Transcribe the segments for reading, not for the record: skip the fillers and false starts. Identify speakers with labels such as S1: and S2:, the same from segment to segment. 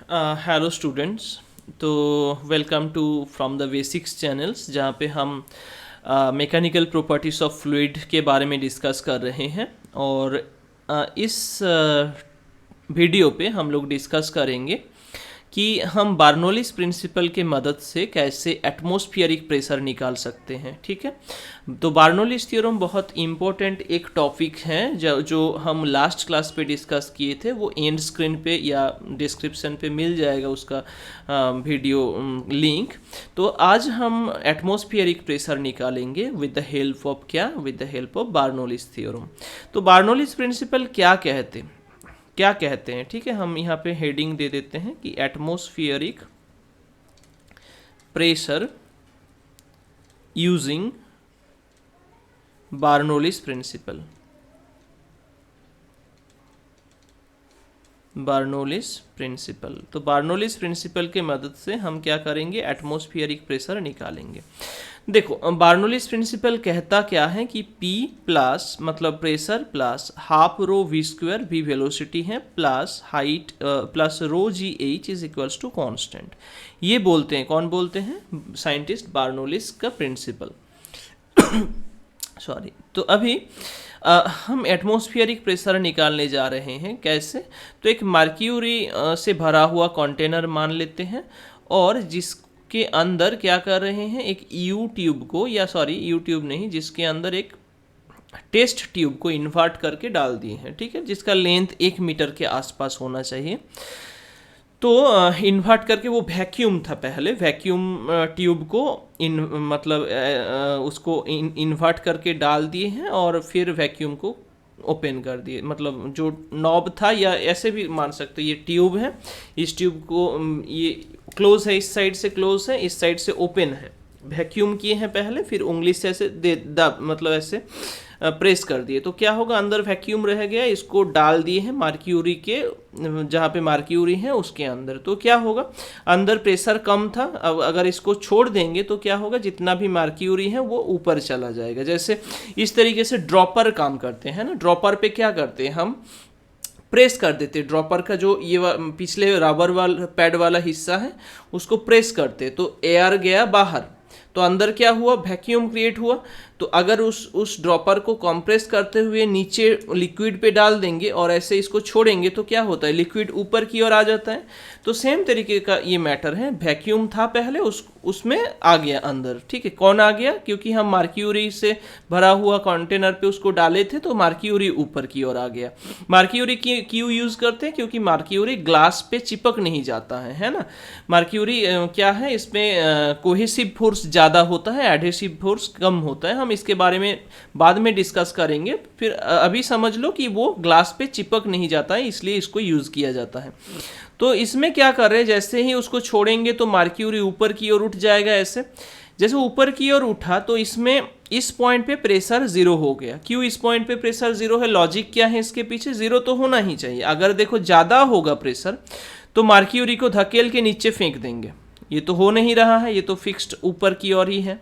S1: Hello students. तो welcome to from the basics channels, जहाँ पे हम मैकेनिकल प्रॉपर्टीज ऑफ फ्लूइड के बारे में डिस्कस कर रहे हैं। और इस वीडियो पे हम लोग डिस्कस करेंगे कि हम बार्नोलिस प्रिंसिपल के मदद से कैसे एटमॉस्फेरिक प्रेशर निकाल सकते हैं। ठीक है, तो बार्नोलिस थ्योरम बहुत इम्पोर्टेंट एक टॉपिक है जो हम लास्ट क्लास पे डिस्कस किए थे। वो एंड स्क्रीन पे या डिस्क्रिप्शन पे मिल जाएगा उसका वीडियो लिंक। तो आज हम एटमॉस्फेरिक प्रेशर निकालेंगे with the help of with the help of Bernoulli's theorem. तो बार्नोलिस प्रिंसिपल क्या कहते हैं, ठीक है। हम यहाँ पे हेडिंग दे देते हैं कि एटमॉस्फेरिक प्रेशर यूजिंग बार्नोलिस प्रिंसिपल। तो बार्नोलिस प्रिंसिपल के मदद से हम क्या करेंगे, एटमॉस्फेरिक प्रेशर निकालेंगे। देखो, बार्नोलिस प्रिंसिपल कहता क्या है कि P प्लस मतलब pressure plus half rho V square, V velocity है, plus height plus rho G H is equals to constant. ये बोलते हैं, कौन बोलते हैं? साइंटिस्ट बार्नोलिस का प्रिंसिपल। सॉरी। तो अभी हम एटमॉस्फेरिक प्रेशर निकालने जा रहे हैं। कैसे? तो एक मर्क्यूरी से भरा हुआ कंटेनर मान लेते हैं और जिसके अंदर क्या कर रहे हैं, एक यू ट्यूब को, या सॉरी यू ट्यूब नहीं, जिसके अंदर एक टेस्ट ट्यूब को इन्वर्ट करके डाल दिए हैं। ठीक है, जिसका लेंथ 1 मीटर के आसपास होना चाहिए। तो इन्वर्ट करके, वो वैक्यूम था पहले, वैक्यूम ट्यूब को उसको इन्वर्ट करके डाल दिए हैं और फिर वैक्यूम को ओपन कर दिए। मतलब जो नॉब था, या ऐसे भी मान सकते, ये ट्यूब है, इस ट्यूब को ये क्लोज है, इस साइड से क्लोज है, इस साइड से ओपन है। वैक्यूम किए हैं पहले, फिर उंगली से ऐसे मतलब ऐसे प्रेस कर दिए। तो क्या होगा, अंदर वैक्यूम रह गया, इसको डाल दिए हैं मार्क्यूरी के, जहाँ पे मार्क्यूरी है उसके अंदर। तो क्या होगा, अंदर प्रेशर कम था। अब अगर इसको छोड़ देंगे तो क्या होगा, जितना भी मार्क्यूरी है वो ऊपर चला जाएगा। जैसे इस तरीके से ड्रॉपर काम करते हैं ना। ड्रॉपर पे क्या करते हैं, हम प्रेस कर देते, ड्रॉपर का जो ये पिछले रबर वाला पैड वाला हिस्सा है उसको प्रेस करते, तो एयर गया बाहर, तो अंदर क्या हुआ, वैक्यूम क्रिएट हुआ। तो अगर उस ड्रॉपर को कंप्रेस करते हुए नीचे लिक्विड पे डाल देंगे और ऐसे इसको छोड़ेंगे तो क्या होता है, लिक्विड ऊपर की ओर आ जाता है। तो सेम तरीके का ये मैटर है, वैक्यूम था पहले, उसमें आ गया अंदर। ठीक है, कौन आ गया, क्योंकि हम मार्क्यूरी से भरा हुआ कंटेनर पे उसको डाले थे, तो मार्क्यूरी ऊपर की ओर आ गया। मार्क्यूरी क्यों यूज करते हैं, क्योंकि मार्क्यूरी ग्लास पे चिपक नहीं जाता है ना। मार्क्यूरी क्या है, इसमें कोहेसिव फोर्स ज़्यादा होता है, एडहेसिव फोर्स कम होता है। हम इसके बारे में बाद में डिस्कस करेंगे। फिर अभी समझ लो कि वो ग्लास पे चिपक नहीं जाता है, इसलिए इसको यूज़ किया जाता है। तो इसमें क्या कर रहे हैं, जैसे ही उसको छोड़ेंगे तो मार्क्यूरी ऊपर की ओर उठ जाएगा। ऐसे जैसे ऊपर की ओर उठा तो इसमें इस पॉइंट पे प्रेशर जीरो हो गया। क्यों इस पॉइंट पे प्रेशर जीरो है, लॉजिक क्या है इसके पीछे? जीरो तो होना ही चाहिए। अगर देखो ज़्यादा होगा प्रेशर तो मार्क्यूरी को धकेल के नीचे फेंक देंगे, ये तो हो नहीं रहा है, ये तो फिक्स्ड ऊपर की ओर ही है।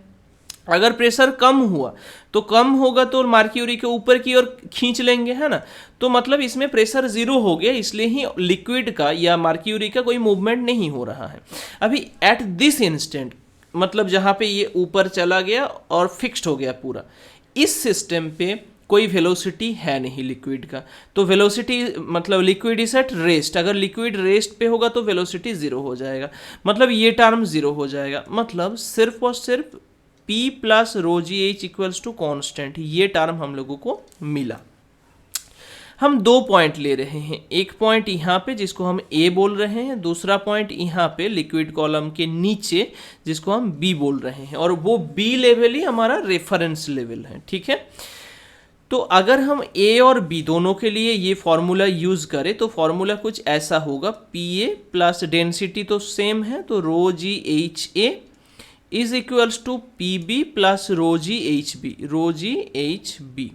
S1: अगर प्रेशर कम हुआ तो कम होगा तो मार्क्यूरी के ऊपर की ओर खींच लेंगे, है ना। तो मतलब इसमें प्रेशर जीरो हो गया, इसलिए ही लिक्विड का या मार्क्यूरी का कोई मूवमेंट नहीं हो रहा है अभी एट दिस इंस्टेंट। मतलब जहाँ पे ये ऊपर चला गया और फिक्स्ड हो गया पूरा, इस सिस्टम पे कोई वेलोसिटी है नहीं लिक्विड का। तो वेलोसिटी मतलब लिक्विड इज एट रेस्ट। अगर लिक्विड रेस्ट पे होगा तो वेलोसिटी जीरो हो जाएगा, मतलब ये टर्म जीरो हो जाएगा। मतलब सिर्फ और सिर्फ P plus rho G H equals to constant, ये टर्म हम लोगों को मिला। हम दो पॉइंट ले रहे हैं, एक पॉइंट यहाँ पे जिसको हम A बोल रहे हैं, दूसरा पॉइंट यहाँ पे लिक्विड कॉलम के नीचे जिसको हम B बोल रहे हैं, और वो B लेवल ही हमारा रेफरेंस लेवल है। ठीक है, तो अगर हम A और B दोनों के लिए ये फॉर्मूला यूज करें तो फॉर्मूला कुछ ऐसा होगा, PA प्लस डेंसिटी तो सेम है, तो rho G H A is equals to PB plus rho G H B.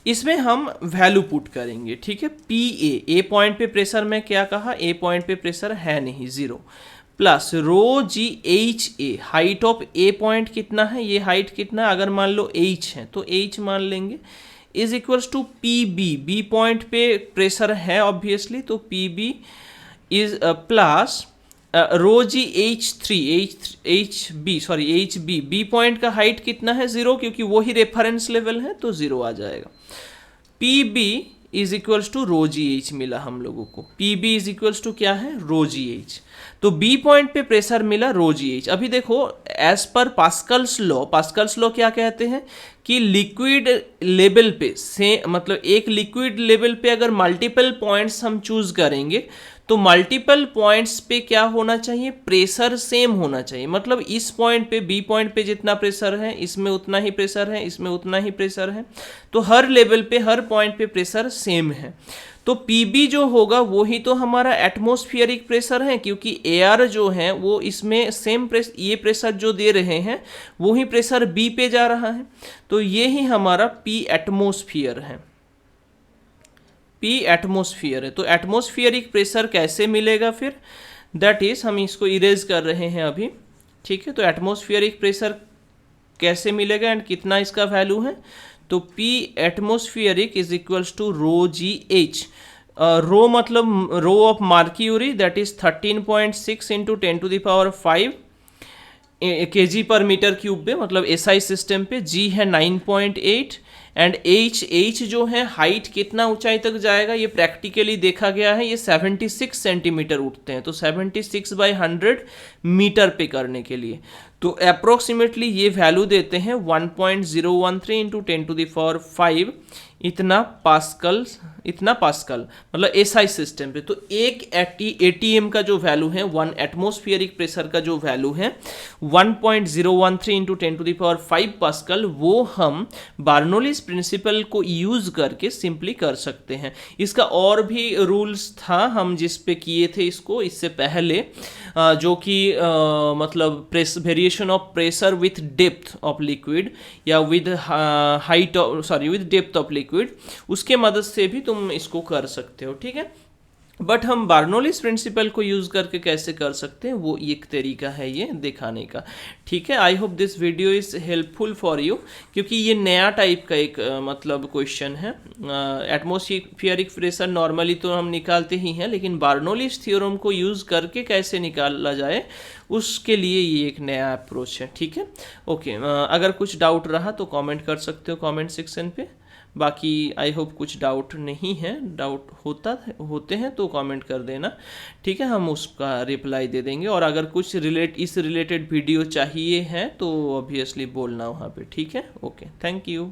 S1: इसमें हम वैल्यू पुट करेंगे। ठीक है, PA, ए पॉइंट पे प्रेशर में क्या कहा, ए पॉइंट पे प्रेशर है नहीं, zero, plus rho G H A, height of A point कितना है, ये हाइट कितना है, अगर मान लो h है तो h मान लेंगे, is equals to PB, B point पे प्रेशर है ऑब्वियसली, तो PB is plus rho G H B point का हाइट कितना है 0, क्योंकि वो ही रेफरेंस लेवल है तो 0 आ जाएगा। P B is equals to rho G H मिला हम लोगों को। P B is equals to क्या है, रो जी एच। तो बी पॉइंट पे प्रेशर मिला रो जी एच। अभी देखो एज पर पास्कल्स लॉ क्या कहते हैं कि लिक्विड लेवल पे से मतलब एक लिक्विड लेवल पे अगर मल्टीपल पॉइंट्स हम चूज करेंगे तो मल्टीपल पॉइंट्स पे क्या होना चाहिए, प्रेशर सेम होना चाहिए। मतलब इस पॉइंट पे बी पॉइंट पे जितना प्रेशर है इसमें उतना ही प्रेशर है, इसमें उतना ही प्रेशर है, तो हर लेवल पे हर पॉइंट पे प्रेशर सेम है। तो Pb जो होगा वो ही तो हमारा एटमॉस्फेरिक प्रेशर है, क्योंकि एयर जो है वो इसमें सेम ये प्रेशर जो दे रहे हैं वो ही प्रेशर B पे जा रहा है, तो ये ही हमारा P एटमॉस्फेयर है। P एटमॉस्फेयर है। तो एटमॉस्फेरिक प्रेशर कैसे मिलेगा फिर, दैट इज हम इसको इरेज कर रहे हैं अभी, ठीक है। तो एटमॉस्फेरिक प्रेशर कैसे मिलेगा एंड कितना इसका वैल्यू है, तो P atmospheric is equals to rho G H. Rho मतलब rho of mercury, that is 13.6 into 10⁵ kg per metre cube पे, मतलब SI सिस्टम पे। G है 9.8 एंड H जो है हाइट कितना ऊंचाई तक जाएगा ये प्रैक्टिकली देखा गया है, ये 76 सेंटीमीटर उठते हैं, तो 76/100 मीटर पे करने के लिए तो अप्रोक्सीमेटली ये वैल्यू देते हैं 1.013 इंटू 10⁵ इतना पास्कल मतलब SI सिस्टम पे। तो एक ATM का जो वैल्यू है, 1 एटमॉस्फेरिक प्रेशर का जो वैल्यू है 1.013 इंटू 10⁵ पास्कल, वो हम बार्नौलीज प्रिंसिपल को यूज करके सिंपली कर सकते हैं। इसका और भी रूल्स था, हम जिस पे किए थे इसको इससे पहले, जो कि मतलब variation of pressure with depth of liquid या with height with depth of liquid, उसके मदद से भी तुम इसको कर सकते हो, ठीक है। बट हम बार्नौलीज प्रिंसिपल को यूज करके कैसे कर सकते हैं वो एक तरीका है ये दिखाने का, ठीक है। I hope this video is helpful for you, क्योंकि ये नया टाइप का एक मतलब क्वेश्चन है। एटमॉस्फेरिक प्रेशर नॉर्मली तो हम निकालते ही हैं, लेकिन बार्नौलीज थ्योरम को यूज करके कैसे निकाला जाए उसके लिए ये एक नया अप्रोच है, ठीक है। ओके, अगर कुछ डाउट रहा तो कमेंट कर सकते हो कमेंट सेक्शन पे। बाकी आई होप कुछ डाउट नहीं है, डाउट होते हैं तो कमेंट कर देना, ठीक है, हम उसका रिप्लाई दे देंगे। और अगर कुछ इस रिलेटेड वीडियो चाहिए है तो ऑब्वियसली बोलना वहाँ पे, ठीक है। Okay, thank you.